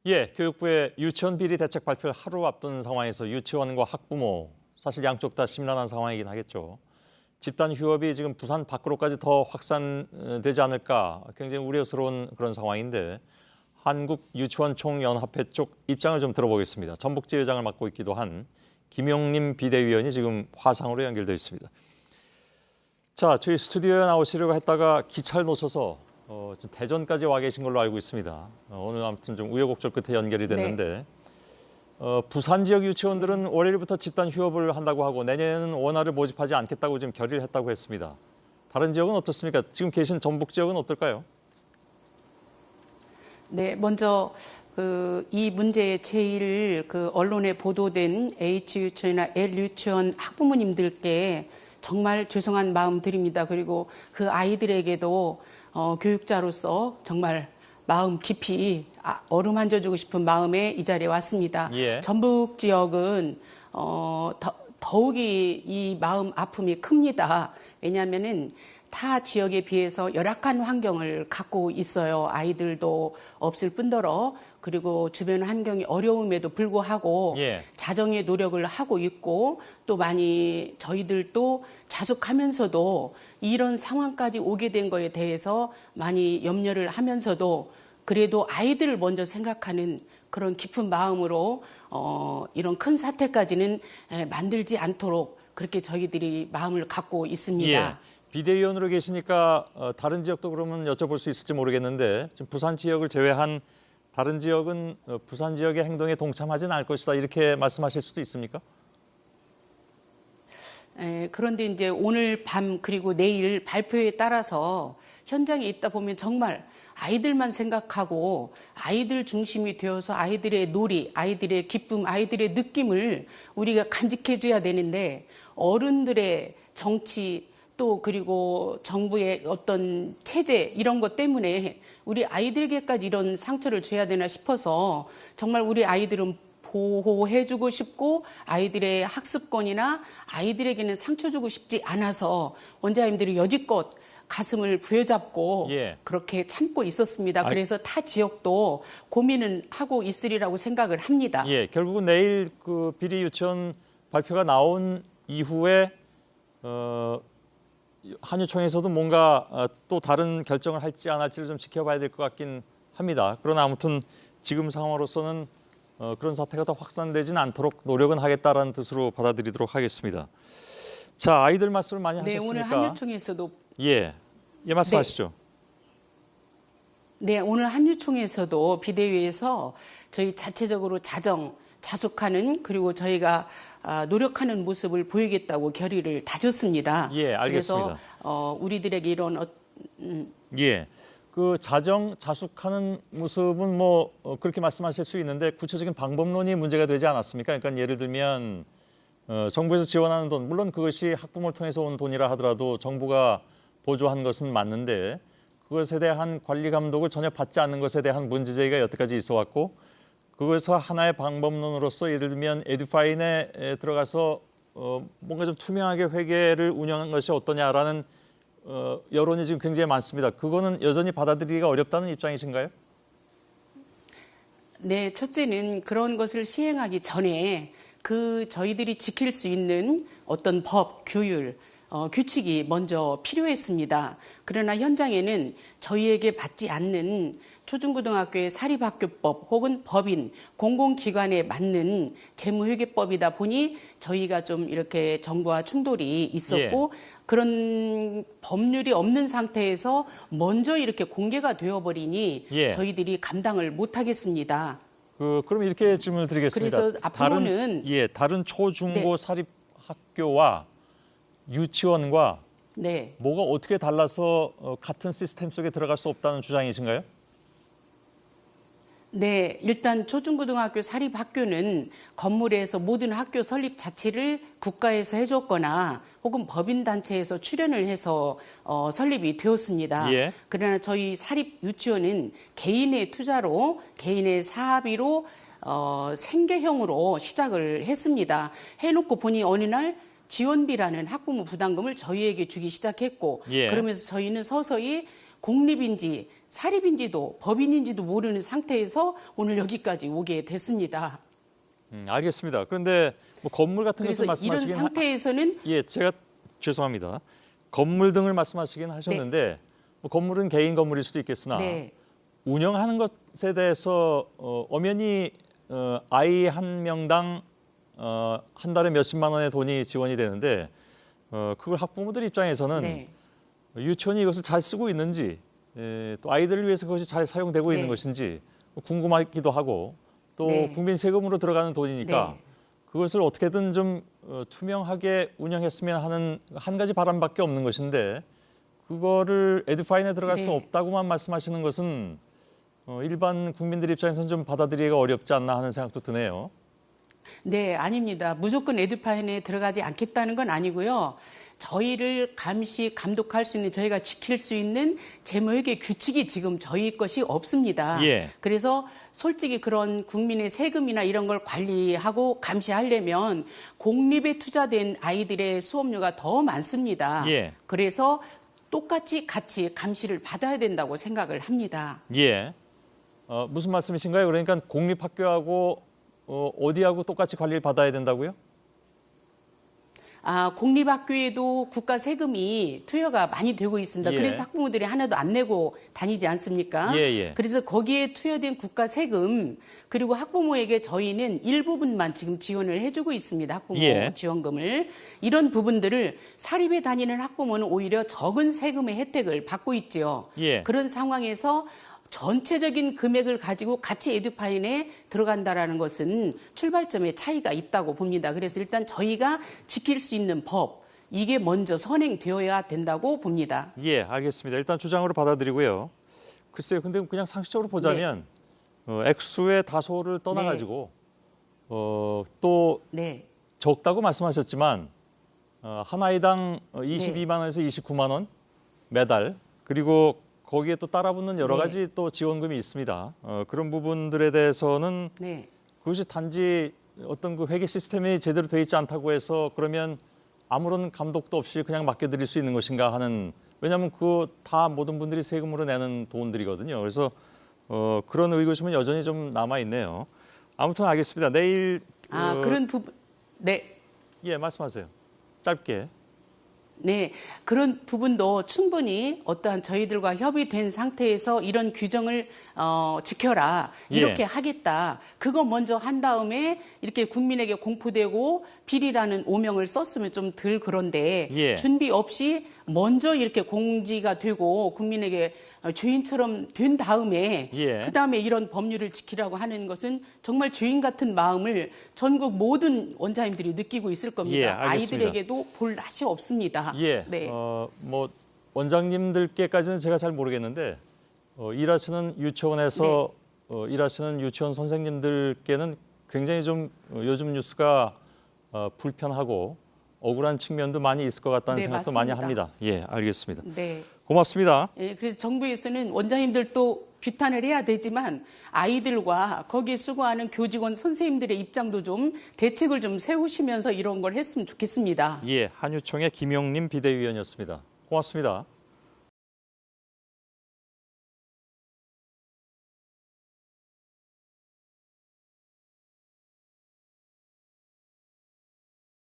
예, 교육부의 유치원 비리 대책 발표를 하루 앞둔 상황에서 유치원과 학부모, 사실 양쪽 다 심란한 상황이긴 하겠죠. 집단 휴업이 지금 부산 밖으로까지 더 확산되지 않을까 굉장히 우려스러운 그런 상황인데 한국유치원총연합회 쪽 입장을 좀 들어보겠습니다. 전북지회장을 맡고 있기도 한 김용림 비대위원이 지금 화상으로 연결되어 있습니다. 자, 저희 스튜디오에 나오시려고 했다가 기차를 놓쳐서 지금 대전까지 와 계신 걸로 알고 있습니다. 오늘 아무튼 좀 우여곡절 끝에 연결이 됐는데 부산 지역 유치원들은 월요일부터 집단 휴업을 한다고 하고 내년에는 원활을 모집하지 않겠다고 지금 결의를 했다고 했습니다. 다른 지역은 어떻습니까? 지금 계신 전북 지역은 어떨까요? 네, 먼저 이 문제에 제일 언론에 보도된 H유치원이나 L유치원 학부모님들께 정말 죄송한 마음 드립니다. 그리고 그 아이들에게도 교육자로서 정말 마음 깊이 어루만져 주고 싶은 마음에 이 자리에 왔습니다. 예. 전북 지역은 더욱이 이 마음 아픔이 큽니다. 왜냐하면은 타 지역에 비해서 열악한 환경을 갖고 있어요. 아이들도 없을 뿐더러 그리고 주변 환경이 어려움에도 불구하고 예. 자정의 노력을 하고 있고 또 많이 저희들도 자숙하면서도 이런 상황까지 오게 된 거에 대해서 많이 염려를 하면서도 그래도 아이들을 먼저 생각하는 그런 깊은 마음으로 이런 큰 사태까지는 만들지 않도록 그렇게 저희들이 마음을 갖고 있습니다. 예. 비대위원으로 계시니까 다른 지역도 그러면 여쭤볼 수 있을지 모르겠는데 지금 부산 지역을 제외한 다른 지역은 부산 지역의 행동에 동참하지는 않을 것이다 이렇게 말씀하실 수도 있습니까? 그런데 이제 오늘 밤 그리고 내일 발표에 따라서 현장에 있다 보면 정말 아이들만 생각하고 아이들 중심이 되어서 아이들의 놀이, 아이들의 기쁨, 아이들의 느낌을 우리가 간직해줘야 되는데 어른들의 정치 또 그리고 정부의 어떤 체제 이런 것 때문에 우리 아이들에게까지 이런 상처를 줘야 되나 싶어서 정말 우리 아이들은 보호해주고 싶고 아이들의 학습권이나 아이들에게는 상처 주고 싶지 않아서 원장님들이 여지껏 가슴을 부여잡고 예. 그렇게 참고 있었습니다. 그래서 타 지역도 고민은 하고 있으리라고 생각을 합니다. 예, 결국은 내일 그 비리 유치원 발표가 나온 이후에 한유총에서도 뭔가 또 다른 결정을 할지 안 할지를 좀 지켜봐야 될 것 같긴 합니다. 그러나 아무튼 지금 상황으로서는 그런 사태가 더 확산되지는 않도록 노력은 하겠다라는 뜻으로 받아들이도록 하겠습니다. 자, 아이들 말씀을 많이 네, 하셨으니까. 오늘 한유총에서도 예, 말씀하시죠. 네, 오늘 한유총에서도 비대위에서 저희 자체적으로 자숙하는 그리고 저희가 노력하는 모습을 보이겠다고 결의를 다졌습니다. 예, 알겠습니다. 그래서 우리들에게 이런 예, 그 자숙하는 모습은 뭐 그렇게 말씀하실 수 있는데 구체적인 방법론이 문제가 되지 않았습니까? 그러니까 예를 들면 정부에서 지원하는 돈, 물론 그것이 학부모를 통해서 온 돈이라 하더라도 정부가 보조한 것은 맞는데 그것에 대한 관리 감독을 전혀 받지 않는 것에 대한 문제 제기가 여태까지 있어 왔고 그것에서 하나의 방법론으로서 예를 들면 에듀파인에 들어가서 뭔가 좀 투명하게 회계를 운영하는 것이 어떠냐라는 여론이 지금 굉장히 많습니다. 그거는 여전히 받아들이기가 어렵다는 입장이신가요? 네, 첫째는 그런 것을 시행하기 전에 저희들이 지킬 수 있는 어떤 법, 규율, 규칙이 먼저 필요했습니다. 그러나 현장에는 저희에게 맞지 않는 초중고등학교의 사립학교법 혹은 법인, 공공기관에 맞는 재무회계법이다 보니 저희가 좀 이렇게 정부와 충돌이 있었고 그런 법률이 없는 상태에서 먼저 이렇게 공개가 되어버리니 저희들이 감당을 못하겠습니다. 그럼 이렇게 질문을 드리겠습니다. 그래서 앞으로는 다른 초중고 사립학교와 유치원과 뭐가 어떻게 달라서 같은 시스템 속에 들어갈 수 없다는 주장이신가요? 네, 일단 초중고등학교 사립학교는 건물에서 모든 학교 설립 자체를 국가에서 해줬거나 혹은 법인단체에서 출연을 해서 설립이 되었습니다. 그러나 저희 사립 유치원은 개인의 투자로 개인의 사비로 생계형으로 시작을 했습니다. 해놓고 보니 어느 날 지원비라는 학부모 부담금을 저희에게 주기 시작했고 그러면서 저희는 서서히 공립인지 사립인지도 법인인지도 모르는 상태에서 오늘 여기까지 오게 됐습니다. 알겠습니다. 그런데 뭐 건물 같은 것을 그래서 이런 말씀하시긴 상태에서는 예, 제가 죄송합니다. 건물 등을 말씀하시긴 하셨는데 뭐 건물은 개인 건물일 수도 있겠으나 네. 운영하는 것에 대해서 엄연히 아이 한 명당 한 달에 몇십만 원의 돈이 지원이 되는데 그걸 학부모들 입장에서는 네. 유치원이 이것을 잘 쓰고 있는지 또 아이들을 위해서 그것이 잘 사용되고 있는 네. 것인지 궁금하기도 하고 또 네. 국민 세금으로 들어가는 돈이니까 네. 그것을 어떻게든 좀 투명하게 운영했으면 하는 한 가지 바람밖에 없는 것인데 그거를 에듀파인에 들어갈 수 네. 없다고만 말씀하시는 것은 일반 국민들 입장에서는 좀 받아들이기가 어렵지 않나 하는 생각도 드네요. 네, 아닙니다. 무조건 에듀파인에 들어가지 않겠다는 건 아니고요. 저희를 감시, 감독할 수 있는, 저희가 지킬 수 있는 재무회계 규칙이 지금 저희 것이 없습니다. 예. 그래서 솔직히 그런 국민의 세금이나 이런 걸 관리하고 감시하려면 공립에 투자된 아이들의 수업료가 더 많습니다. 예. 그래서 똑같이 같이 감시를 받아야 된다고 생각을 합니다. 예. 무슨 말씀이신가요? 그러니까 공립학교하고 어디하고 똑같이 관리를 받아야 된다고요? 공립학교에도 국가 세금이 투여가 많이 되고 있습니다. 예. 그래서 학부모들이 하나도 안 내고 다니지 않습니까? 예. 그래서 거기에 투여된 국가 세금 그리고 학부모에게 저희는 일부분만 지금 지원을 해주고 있습니다. 학부모 예. 지원금을. 이런 부분들을 사립에 다니는 학부모는 오히려 적은 세금의 혜택을 받고 있죠. 예. 그런 상황에서 전체적인 금액을 가지고 같이 에듀파인에 들어간다라는 것은 출발점에 차이가 있다고 봅니다. 그래서 일단 저희가 지킬 수 있는 법, 이게 먼저 선행되어야 된다고 봅니다. 예, 알겠습니다. 일단 주장으로 받아들이고요. 글쎄요, 근데 그냥 상식적으로 보자면 액수의 다소를 떠나가지고 또 네. 적다고 말씀하셨지만 한 아이당 22만 원에서 29만 원 매달 그리고 거기에 또 따라붙는 여러 네. 가지 또 지원금이 있습니다. 그런 부분들에 대해서는 네. 그것이 단지 어떤 그 회계 시스템이 제대로 되어 있지 않다고 해서 그러면 아무런 감독도 없이 그냥 맡겨드릴 수 있는 것인가 하는 왜냐하면 그 다 모든 분들이 세금으로 내는 돈들이거든요. 그래서 그런 의구심은 여전히 좀 남아 있네요. 아무튼 알겠습니다. 내일 그런 부분, 네. 예 말씀하세요. 짧게. 네, 그런 부분도 충분히 어떠한 저희들과 협의된 상태에서 이런 규정을 지켜라 이렇게 예. 하겠다. 그거 먼저 한 다음에 이렇게 국민에게 공포되고 비리라는 오명을 썼으면 좀 덜 그런데 예. 준비 없이 먼저 이렇게 공지가 되고 국민에게 죄인처럼 된 다음에 예. 그다음에 이런 법률을 지키라고 하는 것은 정말 죄인 같은 마음을 전국 모든 원장님들이 느끼고 있을 겁니다. 예, 알겠습니다. 아이들에게도 볼 낯이 없습니다. 예. 네. 뭐 원장님들께까지는 제가 잘 모르겠는데 일하시는 유치원에서 일하시는 유치원 선생님들께는 굉장히 좀 요즘 뉴스가 불편하고 억울한 측면도 많이 있을 것 같다는 네, 생각도 맞습니다. 많이 합니다. 예, 알겠습니다. 네. 고맙습니다. 예, 그래서 정부에서는 원장님들도 규탄을 해야 되지만 아이들과 거기에 수고하는 교직원 선생님들의 입장도 좀 대책을 좀 세우시면서 이런 걸 했으면 좋겠습니다. 예, 한유총의 김용림 비대위원이었습니다. 고맙습니다.